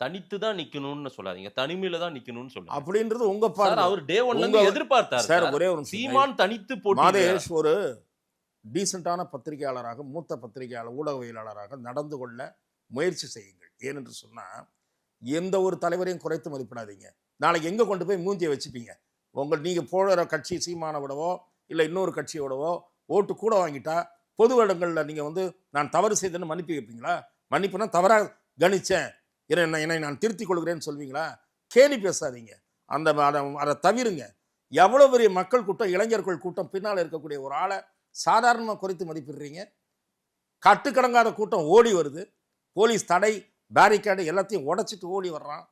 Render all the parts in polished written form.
தனித்து தான் நிக்கணும்னு சொல்லாதீங்க. தனிமையில தான் நிக்கணும்னு சொல்லுங்க. அப்படின்றது உங்க சார் பார்வை. அவர் டே 1ல உங்க இருந்து எதிர்பார்த்தாரு சார் சார். ஒரே ஒரு நிமிஷம். சீமான் தனித்து போட்டி மாதேஷ் ஒரு டீசென்டான பத்திரிகையாளராக, மூத்த பத்திரிகையாளர், ஊடகவியலாளராக நடந்து கொள்ள முயற்சி செய்யுங்கள். ஏனென்று சொன்னா எந்த ஒரு தலைவரையும் குறைத்து மதிப்பிடாதீங்க. நாளைக்கு எங்க கொண்டு போய் மூஞ்சியை வச்சுப்பீங்க? நீங்க போடுற கட்சி சீமானை விடவோ இல்ல இன்னொரு கட்சியோடவோ ஓட்டு கூட வாங்கிட்டா பொது இடங்கள்ல நீங்க நான் தவறு செய்தேன்னு மன்னிப்பு கேட்பீங்களா? மன்னிப்புனா தவறா கணிச்சேன், என்னை நான் திருத்திக் கொள்கிறேன்னு சொல்வீங்களா? கேலி பேசாதீங்க. அதை தவிருங்க. எவ்வளவு பெரிய மக்கள் கூட்டம், இளைஞர்கள் கூட்டம் பின்னால் இருக்கக்கூடிய ஒரு ஆளை சாதாரணமாக குறைத்து மதிப்பிடுறீங்க. கட்டுக்கடங்காத கூட்டம் ஓடி வருது. போலீஸ் தடை, பேரிகேடு எல்லாத்தையும் உடைச்சிட்டு ஓடி வர்றான்.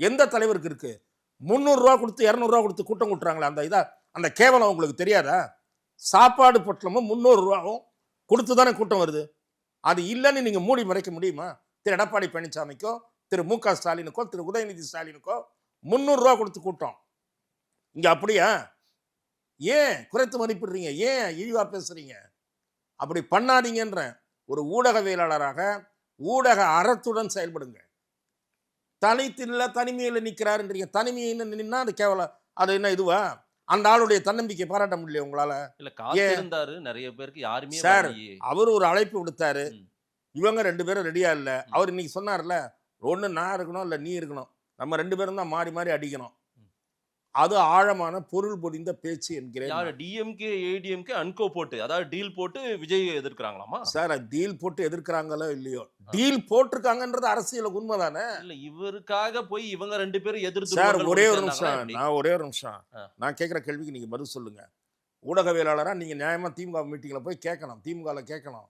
எந்த தலைவருக்கு இருக்கு? 300 ரூபா கொடுத்து 200 ரூபா கொடுத்து கூட்டம் கூட்டுறாங்களா? அந்த கேவலம் உங்களுக்கு தெரியாதா? சாப்பாடு பொட்டலமும் 300 ரூபாவும் கொடுத்து தானே கூட்டம் வருது. அது இல்லைன்னு நீங்க மூடி மறைக்க முடியுமா? திரு எடப்பாடி பழனிசாமிக்கோ, திரு மு.க. ஸ்டாலினுக்கோ, திரு உதயநிதி ஸ்டாலினுக்கோ 300 ரூபா கொடுத்து கூட்டம். இங்க அப்படியா? ஏன் குறைத்து மதிப்பிடுறீங்க? ஏன் இழிவா பேசுறீங்க? அப்படி பண்ணாதீங்கன்ற ஒரு ஊடகவியலாளராக ஊடக அறத்துடன் செயல்படுங்க. தனிமையில நிக்கிறாருன்றீங்க. தனிமையில நின்னா அது கேவலம். அது என்ன இதுவா? அந்த ஆளுடைய தன்னம்பிக்கை பாராட்ட முடியல உங்களால? இல்ல காத்திருந்தாரு. நிறைய பேருக்கு யாருமே சார் அவர் ஒரு அழைப்பு விடுத்தாரு. இவங்க 2 பேரும் ரெடியா இல்ல. அவர் இன்னைக்கு சொன்னார்ல, ஒண்ணு நான் இருக்கணும் இல்ல நீ இருக்கணும், நம்ம 2 பேரும் தான் மாறி மாறி அடிக்கணும். அது ஆழமான பொருள் பொதிந்த பேச்சு என்கிறேன். யாரு டிஎம்கே ஏடிஎம்கே அன்கோ போட்டு, அதாவது டீல் போட்டு விஜய் எதிர்க்கிறாங்களாமா? சார் டீல் போட்டு எதிர்க்கிறாங்களோ இல்லையோ, டீல் போட்டிருக்காங்கன்றது அரசியலுக்கு உண்மைதானே? இல்ல இவருக்காக போய் இவங்க 2 பேரும் எதிர்த்து சார் ஒரே ஒரு நிமிஷம் நான் கேட்கிற கேள்விக்கு நீங்க பதில் சொல்லுங்க. ஊடகவியலாளரா நீங்க நியாயமா திமுக மீட்டிங்ல போய் கேட்கணும். திமுகல கேட்கணும்.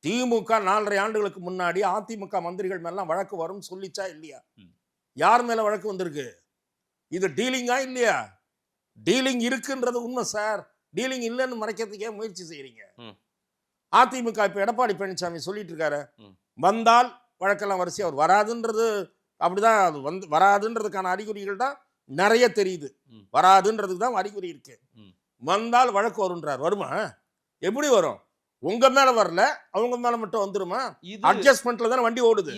திமுக 4.5 ஆண்டுகளுக்கு முன்னாடி அதிமுக மந்திரிகள் மேலாம் வழக்கு வரும் சொல்லிச்சா இல்லையா? யார் மேல வழக்கு வந்திருக்கு? இது டீலிங்கா இல்லையா? டீலிங் இருக்குன்றது உண்மை சார். டீலிங் இல்லைன்னு மறைக்கிறதுக்கே முயற்சி செய்யறீங்க. அதிமுக இப்ப எடப்பாடி பழனிசாமி சொல்லிட்டு இருக்காரு, வந்தால் வழக்கெல்லாம் வரிசை, அவர் வராதுன்றது அப்படிதான். அது வராதுன்றதுக்கான அறிகுறிகள் தான் நிறைய தெரியுது. வராதுன்றதுக்கு தான் அறிகுறி இருக்கு. வந்தால் வழக்கு வரும்ன்றார். வருமா? எப்படி வரும்? உங்க மேல வரல, அவங்க மேல மட்டும் வந்துருமா? அட்ஜஸ்ட்மெண்ட்ல தானே வண்டி ஓடுது.